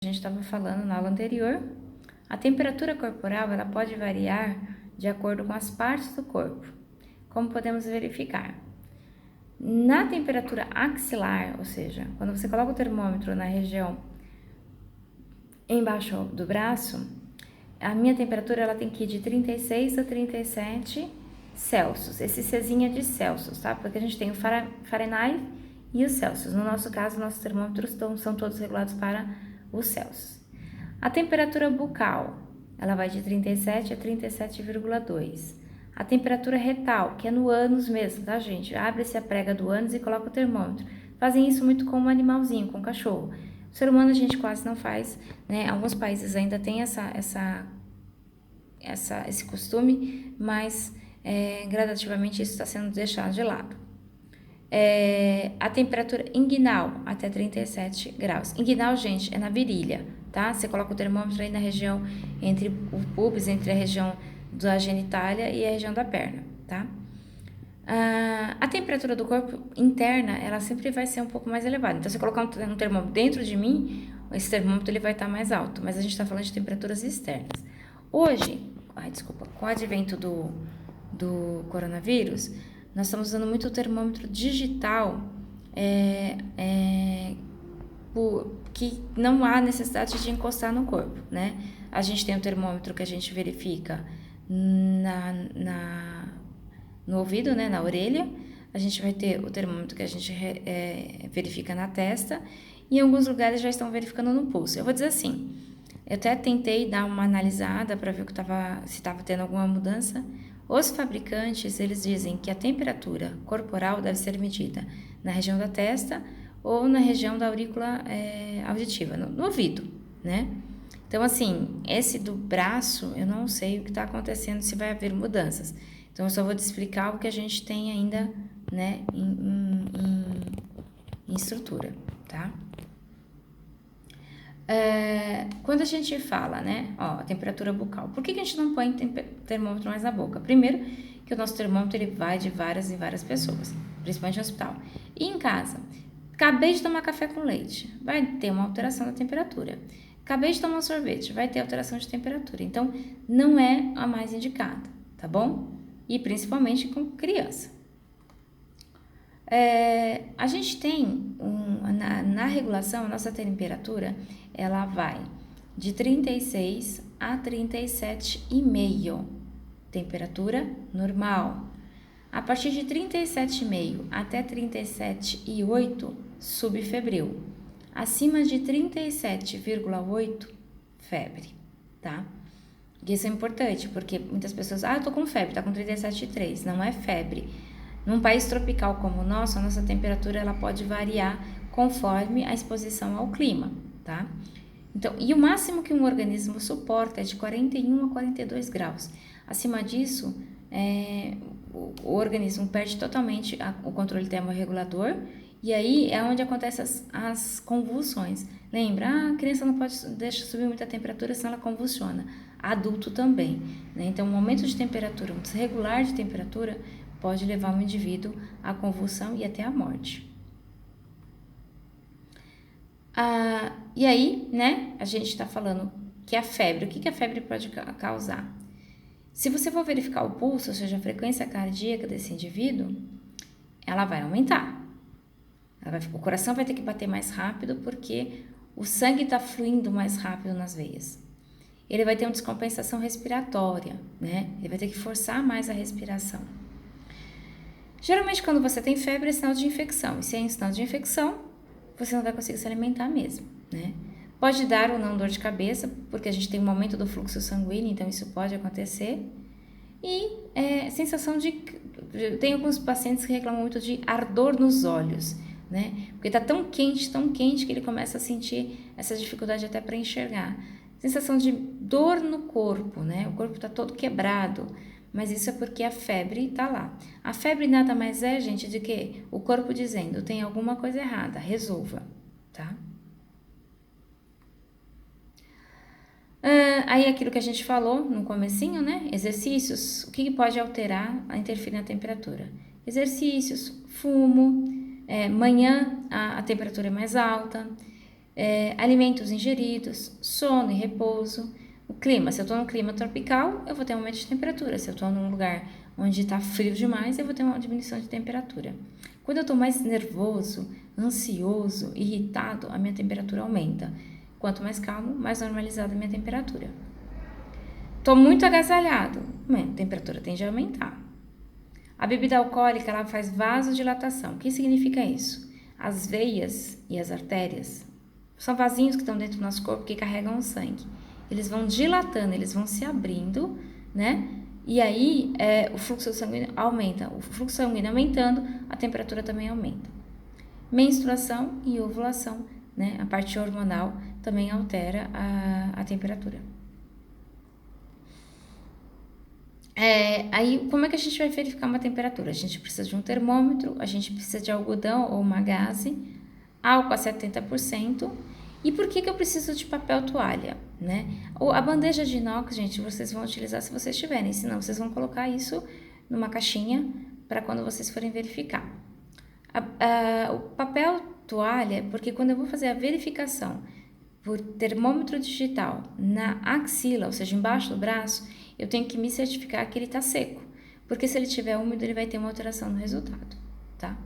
A gente estava falando na aula anterior, a temperatura corporal ela pode variar de acordo com as partes do corpo. Como podemos verificar? Na temperatura axilar, ou seja, quando você coloca o termômetro na região embaixo do braço, a minha temperatura ela tem que ir de 36 a 37 Celsius. Esse Czinho é de Celsius, tá? Porque a gente tem o Fahrenheit e o Celsius. No nosso caso, nossos termômetros são todos regulados para os Celsius. A temperatura bucal, ela vai de 37 a 37,2. A temperatura retal, que é no ânus mesmo, tá, gente? Abre-se a prega do ânus e coloca o termômetro. Fazem isso muito com um animalzinho, com um cachorro. O ser humano a gente quase não faz, né? Alguns países ainda têm esse costume, mas gradativamente isso está sendo deixado de lado. A temperatura inguinal até 37 graus. Inguinal, gente, é na virilha, tá? Você coloca o termômetro aí na região entre o pubis, entre a região da genitália e a região da perna, tá? A temperatura do corpo interna, ela sempre vai ser um pouco mais elevada. Então, se eu colocar um termômetro dentro de mim, esse termômetro ele vai estar mais alto, mas a gente está falando de temperaturas externas. Hoje, com o advento do coronavírus, nós estamos usando muito o termômetro digital, que não há necessidade de encostar no corpo, né? A gente tem o termômetro que a gente verifica no ouvido, né, na orelha. A gente vai ter o termômetro que a gente verifica na testa, e em alguns lugares já estão verificando no pulso. Eu vou dizer assim, eu até tentei dar uma analisada para ver se estava tendo alguma mudança. Os fabricantes, eles dizem que a temperatura corporal deve ser medida na região da testa ou na região da aurícula auditiva, no ouvido, né? Então, assim, esse do braço, eu não sei o que está acontecendo, se vai haver mudanças. Então, eu só vou te explicar o que a gente tem ainda, né, em estrutura, tá? Quando a gente fala, né, a temperatura bucal, por que a gente não põe termômetro mais na boca? Primeiro, que o nosso termômetro ele vai de várias em várias pessoas, principalmente no hospital. E em casa, acabei de tomar café com leite, vai ter uma alteração da temperatura. Acabei de tomar um sorvete, vai ter alteração de temperatura. Então, não é a mais indicada, tá bom? E principalmente com criança. A gente tem, na regulação, a nossa temperatura, ela vai de 36 a 37,5, temperatura normal. A partir de 37,5 até 37,8, subfebril. Acima de 37,8, febre, tá? E isso é importante, porque muitas pessoas, eu tô com febre, tá com 37,3, não é febre. Num país tropical como o nosso, a nossa temperatura ela pode variar conforme a exposição ao clima, tá? Então, e o máximo que um organismo suporta é de 41 a 42 graus. Acima disso, o organismo perde totalmente o controle termorregulador, e aí é onde acontecem as convulsões. Lembra, a criança não pode deixar subir muita temperatura, senão ela convulsiona. Adulto também, né? Então, um aumento de temperatura, um desregular de temperatura, pode levar um indivíduo à convulsão e até à morte. E aí, né, a gente está falando que a febre, o que a febre pode causar? Se você for verificar o pulso, ou seja, a frequência cardíaca desse indivíduo, ela vai aumentar. O coração vai ter que bater mais rápido porque o sangue está fluindo mais rápido nas veias. Ele vai ter uma descompensação respiratória, né? Ele vai ter que forçar mais a respiração. Geralmente, quando você tem febre, é sinal de infecção. E se é sinal de infecção, você não vai conseguir se alimentar mesmo, né? Pode dar ou não dor de cabeça, porque a gente tem um aumento do fluxo sanguíneo, então isso pode acontecer. E sensação de... Tem alguns pacientes que reclamam muito de ardor nos olhos, né? Porque está tão quente, que ele começa a sentir essa dificuldade até para enxergar. Sensação de dor no corpo, né? O corpo está todo quebrado, mas isso é porque a febre está lá. A febre nada mais é, gente, de que o corpo dizendo, tem alguma coisa errada, resolva, tá? Aí aquilo que a gente falou no comecinho, né? Exercícios, o que pode alterar, interferir na temperatura? Exercícios, fumo, manhã a temperatura é mais alta, alimentos ingeridos, sono e repouso, o clima. Se eu estou num clima tropical, eu vou ter um aumento de temperatura. Se eu estou num lugar onde está frio demais, eu vou ter uma diminuição de temperatura. Quando eu estou mais nervoso, ansioso, irritado, a minha temperatura aumenta. Quanto mais calmo, mais normalizada a minha temperatura. Estou muito agasalhado, a temperatura tende a aumentar. A bebida alcoólica, ela faz vasodilatação. O que significa isso? As veias e as artérias são vasinhos que estão dentro do nosso corpo que carregam o sangue. Eles vão dilatando, eles vão se abrindo, né? E aí o fluxo sanguíneo aumenta. O fluxo sanguíneo aumentando, a temperatura também aumenta. Menstruação e ovulação, né? A parte hormonal também altera a temperatura. Aí, como é que a gente vai verificar uma temperatura? A gente precisa de um termômetro, a gente precisa de algodão ou uma gaze, álcool a 70%. E por que eu preciso de papel toalha, né? A bandeja de inox, gente, vocês vão utilizar se vocês tiverem, senão vocês vão colocar isso numa caixinha para quando vocês forem verificar. O papel toalha, porque quando eu vou fazer a verificação por termômetro digital na axila, ou seja, embaixo do braço, eu tenho que me certificar que ele está seco, porque se ele estiver úmido, ele vai ter uma alteração no resultado, tá?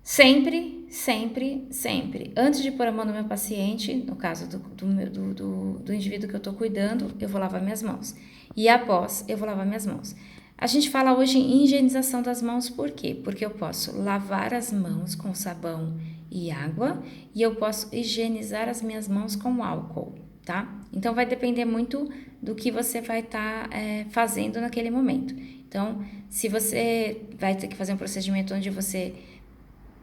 Sempre, sempre, sempre, antes de pôr a mão no meu paciente, no caso do indivíduo que eu estou cuidando, eu vou lavar minhas mãos. E após, eu vou lavar minhas mãos. A gente fala hoje em higienização das mãos, por quê? Porque eu posso lavar as mãos com sabão e água e eu posso higienizar as minhas mãos com álcool, tá? Então, vai depender muito do que você vai estar fazendo naquele momento. Então, se você vai ter que fazer um procedimento onde você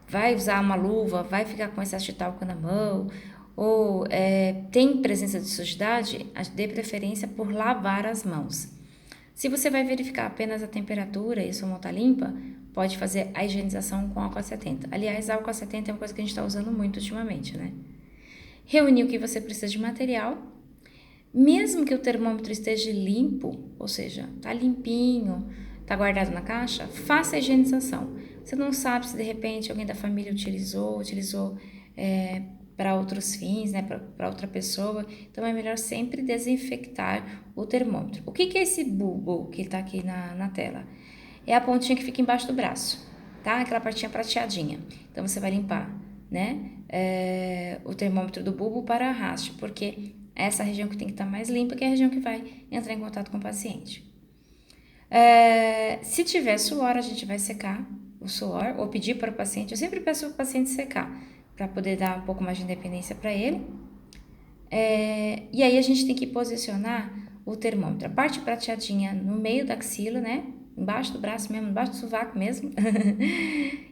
vai usar uma luva, vai ficar com excesso de talco na mão, ou tem presença de sujidade, dê preferência por lavar as mãos. Se você vai verificar apenas a temperatura e a sua mão está limpa, pode fazer a higienização com álcool a 70. Aliás, álcool a 70 é uma coisa que a gente está usando muito ultimamente, né? Reunir o que você precisa de material. Mesmo que o termômetro esteja limpo, ou seja, tá limpinho, tá guardado na caixa, faça a higienização. Você não sabe se de repente alguém da família utilizou para outros fins, né, para outra pessoa. Então é melhor sempre desinfectar o termômetro. O que é esse bulbo que está aqui na tela? É a pontinha que fica embaixo do braço, tá? Aquela partinha prateadinha. Então você vai limpar, né, o termômetro do bulbo para a haste, porque é essa região que tem que estar mais limpa, que é a região que vai entrar em contato com o paciente. Se tiver suor, a gente vai secar o suor ou pedir para o paciente. Eu sempre peço para o paciente secar, para poder dar um pouco mais de independência para ele. E aí a gente tem que posicionar o termômetro, a parte prateadinha no meio da axila, né? Embaixo do braço mesmo, embaixo do sovaco mesmo.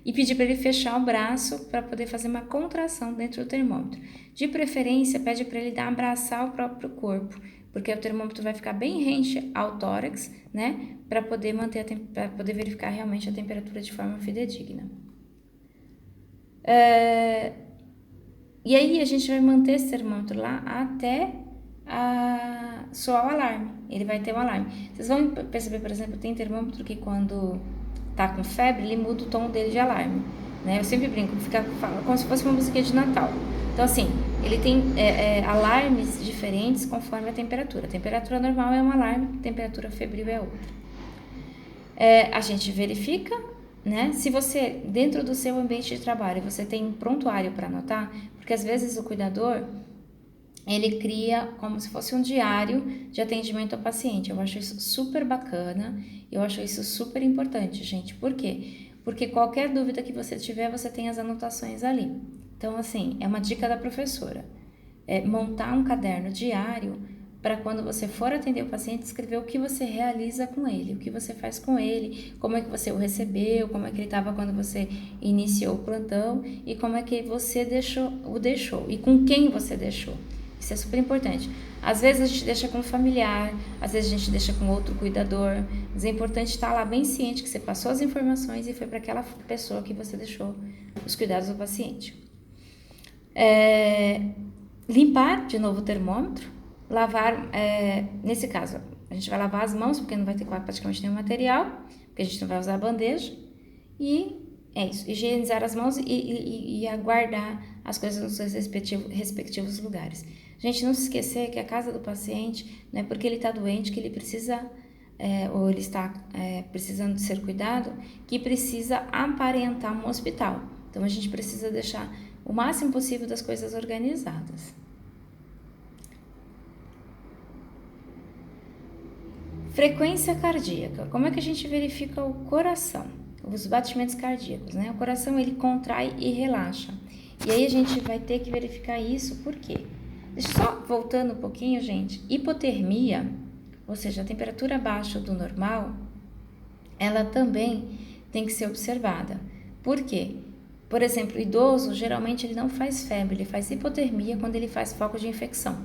E pedir para ele fechar o braço para poder fazer uma contração dentro do termômetro. De preferência, pede para ele abraçar o próprio corpo, porque o termômetro vai ficar bem rente ao tórax, né? Para poder para poder verificar realmente a temperatura de forma fidedigna. E aí a gente vai manter esse termômetro lá até soar o alarme. Ele vai ter um alarme. Vocês vão perceber, por exemplo, tem termômetro que quando tá com febre, ele muda o tom dele de alarme, né? Eu sempre brinco, fica como se fosse uma musiquinha de Natal. Então, assim, ele tem alarmes diferentes conforme a temperatura. A temperatura normal é um alarme, a temperatura febril é outra. A gente verifica, né? Se você, dentro do seu ambiente de trabalho, você tem um prontuário para anotar, porque às vezes o cuidador, ele cria como se fosse um diário de atendimento ao paciente. Eu acho isso super bacana, eu acho isso super importante, gente. Por quê? Porque qualquer dúvida que você tiver, você tem as anotações ali. Então, assim, é uma dica da professora. Montar um caderno diário para quando você for atender o paciente, escrever o que você realiza com ele, o que você faz com ele, como é que você o recebeu, como é que ele estava quando você iniciou o plantão e como é que você o deixou e com quem você deixou. Isso é super importante. Às vezes a gente deixa com um familiar, às vezes a gente deixa com outro cuidador, mas é importante estar lá bem ciente que você passou as informações e foi para aquela pessoa que você deixou os cuidados do paciente. Limpar de novo o termômetro, lavar, nesse caso, a gente vai lavar as mãos, porque não vai ter praticamente nenhum material, porque a gente não vai usar a bandeja, e É isso, higienizar as mãos e aguardar as coisas nos seus respectivos lugares. Gente, não se esquecer que a casa do paciente não é porque ele está doente que ele precisa, ou ele está precisando de ser cuidado, que precisa aparentar um hospital. Então, a gente precisa deixar o máximo possível das coisas organizadas. Frequência cardíaca. Como é que a gente verifica o coração? Os batimentos cardíacos, né? O coração, ele contrai e relaxa. E aí a gente vai ter que verificar isso, por quê? Deixa eu só voltando um pouquinho, gente. Hipotermia, ou seja, a temperatura abaixo do normal, ela também tem que ser observada. Por quê? Por exemplo, o idoso, geralmente ele não faz febre, ele faz hipotermia quando ele faz foco de infecção.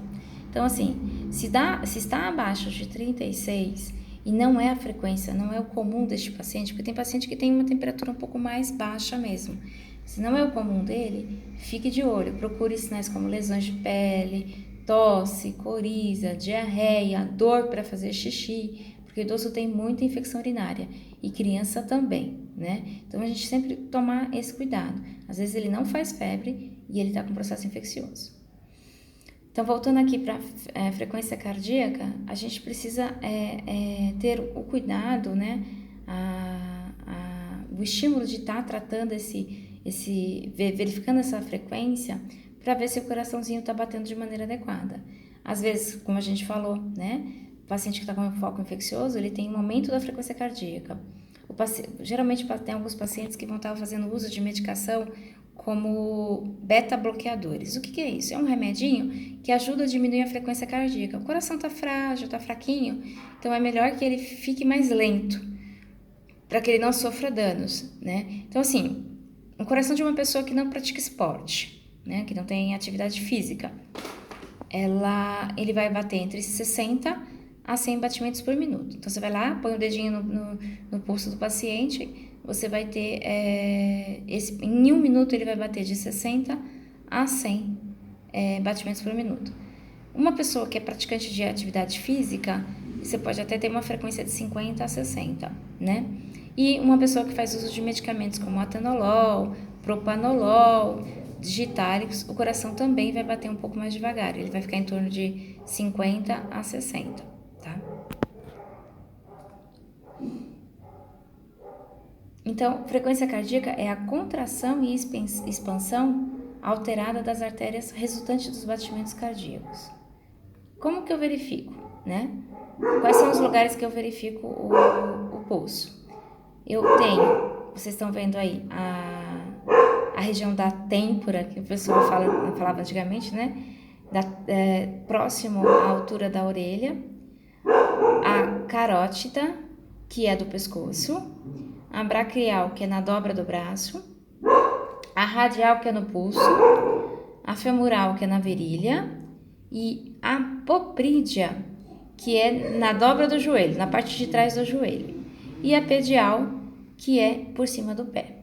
Então, assim, se está abaixo de 36 e não é a frequência, não é o comum deste paciente, porque tem paciente que tem uma temperatura um pouco mais baixa mesmo. Se não é o comum dele, fique de olho, procure sinais como lesões de pele, tosse, coriza, diarreia, dor para fazer xixi, porque o idoso tem muita infecção urinária e criança também, né? Então a gente sempre tomar esse cuidado. Às vezes ele não faz febre e ele está com processo infeccioso. Então, voltando aqui para a frequência cardíaca, a gente precisa ter o cuidado, né? O estímulo de estar tratando verificando essa frequência para ver se o coraçãozinho está batendo de maneira adequada. Às vezes, como a gente falou, né? O paciente que está com foco infeccioso, ele tem um aumento da frequência cardíaca. Geralmente tem alguns pacientes que vão estar fazendo uso de medicação como beta-bloqueadores. O que é isso? É um remedinho que ajuda a diminuir a frequência cardíaca. O coração está frágil, está fraquinho, então é melhor que ele fique mais lento, para que ele não sofra danos, né? Então, assim, o coração de uma pessoa que não pratica esporte, né, que não tem atividade física, ele vai bater entre 60 a 100 batimentos por minuto. Então, você vai lá, põe o dedinho no pulso do paciente, você vai ter, em 1 minuto ele vai bater de 60 a 100 batimentos por minuto. Uma pessoa que é praticante de atividade física, você pode até ter uma frequência de 50 a 60, né? E uma pessoa que faz uso de medicamentos como atenolol, propanolol, digitálicos, o coração também vai bater um pouco mais devagar, ele vai ficar em torno de 50 a 60, tá? Então, frequência cardíaca é a contração e expansão alterada das artérias resultante dos batimentos cardíacos. Como que eu verifico, né? Quais são os lugares que eu verifico o pulso? Eu tenho, vocês estão vendo aí, a região da têmpora, que o pessoal falava antigamente, né? Próximo à altura da orelha, a carótida, que é do pescoço, a braquial, que é na dobra do braço, a radial, que é no pulso, a femoral, que é na virilha, e a poprídea, que é na dobra do joelho, na parte de trás do joelho, e a pedial, que é por cima do pé.